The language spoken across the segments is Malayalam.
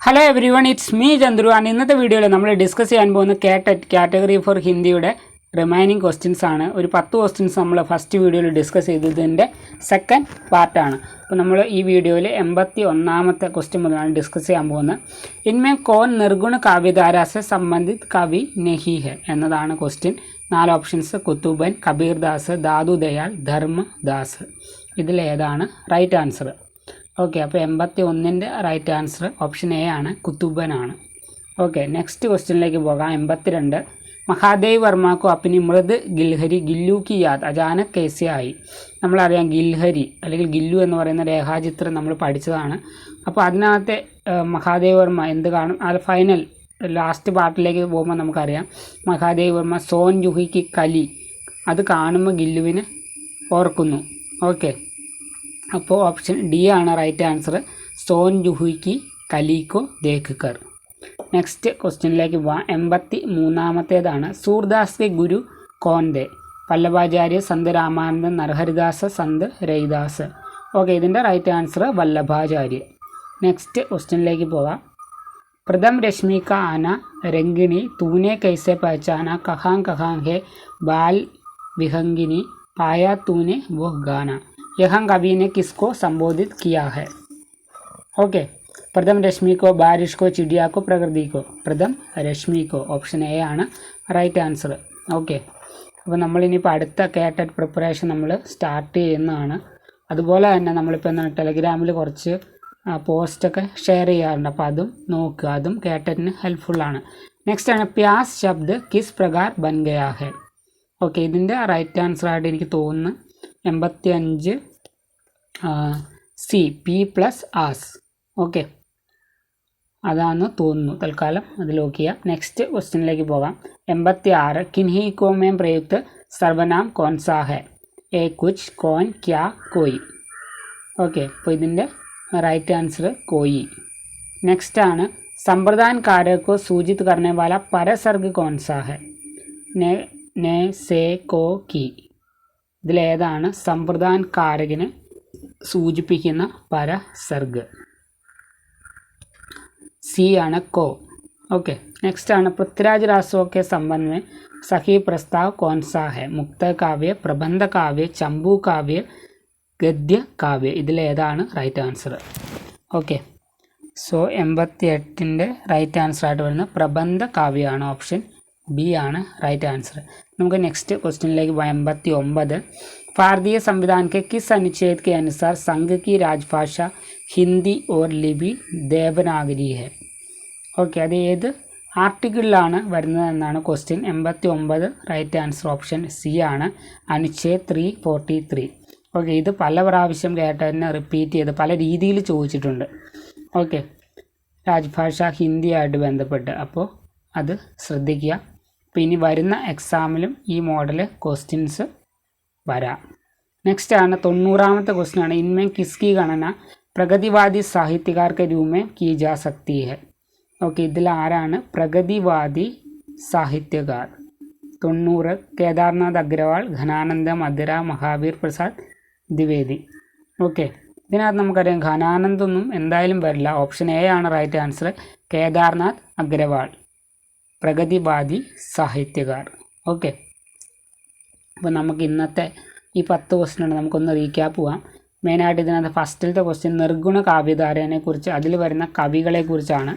Hello every one, it's me Chandru. ആണ് ഇന്നത്തെ വീഡിയോയിൽ നമ്മൾ ഡിസ്കസ് ചെയ്യാൻ പോകുന്ന കാറ്റഗറി ഫോർ ഹിന്ദിയുടെ റിമൈനിങ് ക്വസ്റ്റ്യൻസ് ആണ്. ഒരു 10 ക്വസ്റ്റ്യൻസ് നമ്മൾ ഫസ്റ്റ് വീഡിയോയിൽ ഡിസ്കസ് ചെയ്തതിൻ്റെ സെക്കൻഡ് പാർട്ടാണ്. അപ്പോൾ നമ്മൾ ഈ വീഡിയോയിൽ 81ാമത്തെ ക്വസ്റ്റ്യൻ മുതലാണ് ഡിസ്കസ് ചെയ്യാൻ പോകുന്നത്. ഇൻമേ കോൺ നിർഗുണ കാവ്യധാരാസെ സംബന്ധിത് കവി നഹി ഹെ എന്നതാണ് ക്വസ്റ്റ്യൻ. 4 ഓപ്ഷൻസ്: കുത്തുബൻ, കബീർ ദാസ്, ദാദു ദയാൽ, ധർമ്മദാസ്. ഇതിലേതാണ് റൈറ്റ് ആൻസർ? ഓക്കെ, അപ്പോൾ 81ൻ്റെ റൈറ്റ് ആൻസർ ഓപ്ഷൻ എ ആണ്, കുത്തുബനാണ്. ഓക്കെ, നെക്സ്റ്റ് ക്വസ്റ്റ്യനിലേക്ക് പോകാം. 82. മഹാദേവ് വർമ്മക്കോ അപ്പിനി മൃദ് ഗിൽഹരി ഗില്ലു കി യാദ് അചാനക് കേസെ ആയി. നമ്മളറിയാം ഗിൽഹരി അല്ലെങ്കിൽ ഗില്ലു എന്ന് പറയുന്ന രേഖാചിത്രം നമ്മൾ പഠിച്ചതാണ്. അപ്പോൾ അതിനകത്തെ മഹാദേവ് വർമ്മ എന്ത് കാണും? അത് ഫൈനൽ ലാസ്റ്റ് പാർട്ടിലേക്ക് പോകുമ്പോൾ നമുക്കറിയാം മഹാദേവ് വർമ്മ സോൻ ജുഹിക്ക് കലി അത് കാണുമ്പോൾ ഗില്ലുവിനെ ഓർക്കുന്നു. ഓക്കെ, അപ്പോൾ ഓപ്ഷൻ ഡി ആണ് റൈറ്റ് ആൻസർ, സോൻ ജുഹിക്ക് കലിക്കോ ദേഖ് കർ. നെക്സ്റ്റ് ക്വസ്റ്റ്യനിലേക്ക് പോവാം. 83ാമത്തേതാണ്. സൂർദാസ് കെ ഗുരു കോൻ ദേ? വല്ലഭാചാര്യ, സന്ത് രാമാനന്ദൻ, നരഹരിദാസ്, സന്ത് രൈദാസ്. ഓക്കെ, ഇതിൻ്റെ റൈറ്റ് ആൻസർ വല്ലഭാചാര്യ. നെക്സ്റ്റ് ക്വസ്റ്റ്യനിലേക്ക് പോവാം. പ്രഥം രശ്മി കാ ആന രംഗിണി തൂനെ കൈസെ പഹചാന കഹാം കഹാം ഹെ ബാൽ വിഹംഗിനി പായാ തൂനെ वो गाना यहाँ कवि ने किसको संबोधित किया है? ओके, प्रथम रश्मि को, बारिश को, चिड़िया को, प्रकृति को. प्रथम रश्मि को ഓപ്ഷൻ എ ആണ് റൈറ്റ് ആൻസർ. ഓക്കെ, അപ്പോൾ നമ്മളിനിപ്പോൾ അടുത്ത കേട്ടറ്റ് പ്രിപ്പറേഷൻ നമ്മൾ സ്റ്റാർട്ട് ചെയ്യുന്നതാണ്. അതുപോലെ തന്നെ നമ്മളിപ്പോൾ എന്താണ് ടെലഗ്രാമിൽ കുറച്ച് പോസ്റ്റൊക്കെ ഷെയർ ചെയ്യാറുണ്ട്. അപ്പോൾ അതും നോക്കുക, അതും കേട്ടറ്റിന് ഹെൽപ്ഫുള്ളാണ്. നെക്സ്റ്റ് ആണ് പ്യാസ് ശബ്ദ് കിസ് പ്രകാർ ബൻ ഗയാ ഹെ. ഓക്കെ, ഇതിൻ്റെ റൈറ്റ് ആൻസർ ആയിട്ട് എനിക്ക് തോന്നുന്നു 85 C P plus as. Okay, അതാണെന്ന് തോന്നുന്നു. തൽക്കാലം അത് ലോക്ക് ചെയ്യാം. നെക്സ്റ്റ് ക്വസ്റ്റ്യനിലേക്ക് പോകാം. 86. കിൻഹി കോ മേം പ്രയുക്ത് സർവനാം കോൺസാ ഹെ? എ കുച്ച്, കോൻ, ക്യാ, കോയി. ഓക്കെ, അപ്പോൾ ഇതിൻ്റെ റൈറ്റ് ആൻസർ കോയി. നെക്സ്റ്റ് ആണ് സമ്പ്രദാൻ കാരക് കോ സൂചിത് കർനെ വാല പരസർഗ് കോൺസാ ഹെ? നെ, സേ, കോ, കി. ഇതിലേതാണ് സമ്പ്രദാൻ കാരകിനെ സൂചിപ്പിക്കുന്ന പരസർഗ്? സി ആണ്, കോ. ഓക്കെ, നെക്സ്റ്റ് ആണ് പൃഥ്വിരാജ് രാസോ കെ സംബന്ധ में सही प्रस्ताव कौन सा है? മുക്ത കാവ്യ, പ്രബന്ധ കാവ്യ, ചമ്പു കാവ്യ, ഗദ്യ കാവ്യ. ഇതിലേതാണ് റൈറ്റ് ആൻസർ? ഓക്കെ, സോ 88ൻ്റെ റൈറ്റ് ആൻസർ ആയിട്ട് വരുന്നത് പ്രബന്ധ കാവ്യമാണ്. ഓപ്ഷൻ ബി ആണ് റൈറ്റ് ആൻസർ. നമുക്ക് നെക്സ്റ്റ് ക്വസ്റ്റ്യനിലേക്ക് പോകാം. 89. भारतीय संविधान के किस अनुच्छेद के अनुसार संघ की राजभाषा हिंदी और लिपि देवनागरी है? ഓക്കെ, അത് ഏത് ആർട്ടിക്കിളിലാണ് വരുന്നതെന്നാണ് question. 89 right answer option C ആണ്, അനുച്ഛേദ് 343. ഓക്കെ, ഇത് പല പ്രാവശ്യം കേട്ടതിനെ റിപ്പീറ്റ് ചെയ്ത് പല രീതിയിൽ ചോദിച്ചിട്ടുണ്ട്. ഓക്കെ, രാജ്ഭാഷ ഹിന്ദിയായിട്ട് ബന്ധപ്പെട്ട്, അപ്പോൾ അത് ശ്രദ്ധിക്കുക. അപ്പോൾ ഇനി വരുന്ന എക്സാമിലും ഈ മോഡൽ ക്വസ്റ്റ്യൻസ് വരാം. നെക്സ്റ്റ് ആണ് 90ാമത്തെ ക്വസ്റ്റ്യൻ ആണ്. ഇൻമേ കിസ്കി ഗണന പ്രഗതിവാദി സാഹിത്യകാർ കെ രൂപ में की जा सकती है? ഓക്കെ, ഇതിൽ ആരാണ് പ്രഗതിവാദി സാഹിത്യകാർ? 90. കേദാർനാഥ് അഗ്രവാൾ, ഘനാനന്ദ മധുര, മഹാവീർ പ്രസാദ് ദ്വിവേദി. ഓക്കെ, ഇതിനകത്ത് നമുക്കറിയാം ഘനാനന്ദൊന്നും എന്തായാലും വരില്ല. ഓപ്ഷൻ എ ആണ് റൈറ്റ് ആൻസർ, കേദാർനാഥ് അഗ്രവാൾ പ്രഗതിവാദി സാഹിത്യകാർ. ഓക്കെ, അപ്പോൾ നമുക്ക് ഇന്നത്തെ ഈ 10 ക്വസ്റ്റ്യനാണ്. നമുക്കൊന്ന് റീക്യാപ്പ് പോകാം. മെയിനായിട്ട് ഇതിനകത്ത് ഫസ്റ്റിലത്തെ ക്വസ്റ്റ്യൻ നിർഗുണ കാവ്യധാരനെ കുറിച്ച്, അതിൽ വരുന്ന കവികളെ കുറിച്ചാണ്.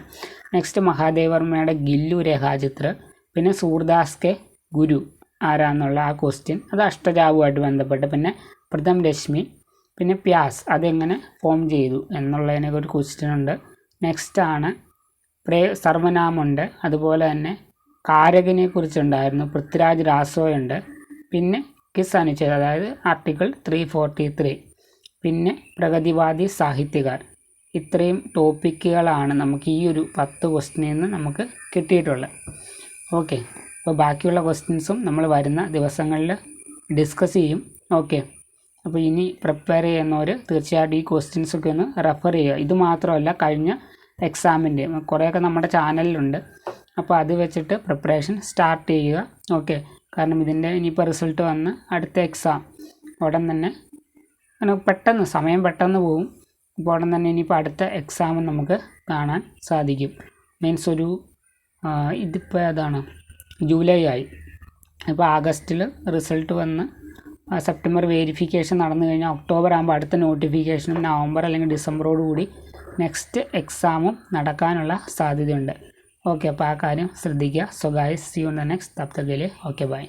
നെക്സ്റ്റ് മഹാദേവ് വർമ്മയുടെ ഗില്ലു രേഖാചിത്ര, പിന്നെ സൂർദാസ് കെ ഗുരു ആരാന്നുള്ള ആ ക്വസ്റ്റ്യൻ, അത് അഷ്ടജാവുമായിട്ട് ബന്ധപ്പെട്ട്, പിന്നെ പ്രഥം രശ്മി, പിന്നെ പ്യാസ് അതെങ്ങനെ ഫോം ചെയ്തു എന്നുള്ളതിനെ ഒരു ക്വസ്റ്റ്യൻ ഉണ്ട്. നെക്സ്റ്റ് ആണ് സർവനാമുണ്ട്, അതുപോലെ തന്നെ കാരകനെ കുറിച്ചുണ്ടായിരുന്നു, പൃഥ്വിരാജ് രാസോയുണ്ട്, പിന്നെ കിസ് അനുച്ഛേദ് അതായത് ആർട്ടിക്കിൾ 343, പിന്നെ പ്രഗതിവാദി സാഹിത്യകാർ. ഇത്രയും ടോപ്പിക്കുകളാണ് നമുക്ക് ഈ ഒരു 10 ക്വസ്റ്റ്യനിൽ നിന്ന് നമുക്ക് കിട്ടിയിട്ടുള്ളത്. ഓക്കെ, അപ്പോൾ ബാക്കിയുള്ള ക്വസ്റ്റ്യൻസും നമ്മൾ വരുന്ന ദിവസങ്ങളിൽ ഡിസ്കസ് ചെയ്യും. ഓക്കെ, അപ്പോൾ ഇനി പ്രിപ്പയർ ചെയ്യുന്നവർ തീർച്ചയായിട്ടും ഈ ക്വസ്റ്റ്യൻസൊക്കെ ഒന്ന് റെഫർ ചെയ്യുക. ഇത് മാത്രമല്ല, കഴിഞ്ഞ എക്സാമിൻ്റെ കുറേയൊക്കെ നമ്മുടെ ചാനലിലുണ്ട്. അപ്പോൾ അത് വെച്ചിട്ട് പ്രിപ്പറേഷൻ സ്റ്റാർട്ട് ചെയ്യുക. ഓക്കെ, കാരണം ഇതിൻ്റെ ഇനിയിപ്പോൾ റിസൾട്ട് വന്ന് അടുത്ത എക്സാം ഉടൻ തന്നെ അങ്ങനെ പെട്ടെന്ന് സമയം പെട്ടെന്ന് പോകും. ഇമ്പോർട്ടൻ്റ് തന്നെ. ഇനിയിപ്പോൾ അടുത്ത എക്സാമും നമുക്ക് കാണാൻ സാധിക്കും. മീൻസ് ഒരു ഇതിപ്പോൾ ഏതാണ്, ജൂലൈ ആയി. ഇപ്പോൾ ആഗസ്റ്റിൽ റിസൾട്ട് വന്ന് സെപ്റ്റംബർ വെരിഫിക്കേഷൻ നടന്നു കഴിഞ്ഞാൽ ഒക്ടോബർ ആകുമ്പോൾ അടുത്ത നോട്ടിഫിക്കേഷനും നവംബർ അല്ലെങ്കിൽ ഡിസംബറോട് കൂടി നെക്സ്റ്റ് എക്സാമും നടക്കാനുള്ള സാധ്യതയുണ്ട്. ഓക്കെ, അപ്പോൾ ആ കാര്യം ശ്രദ്ധിക്കുക. So guys, see you in the next. തബ് തക് के लिए ओके बाय.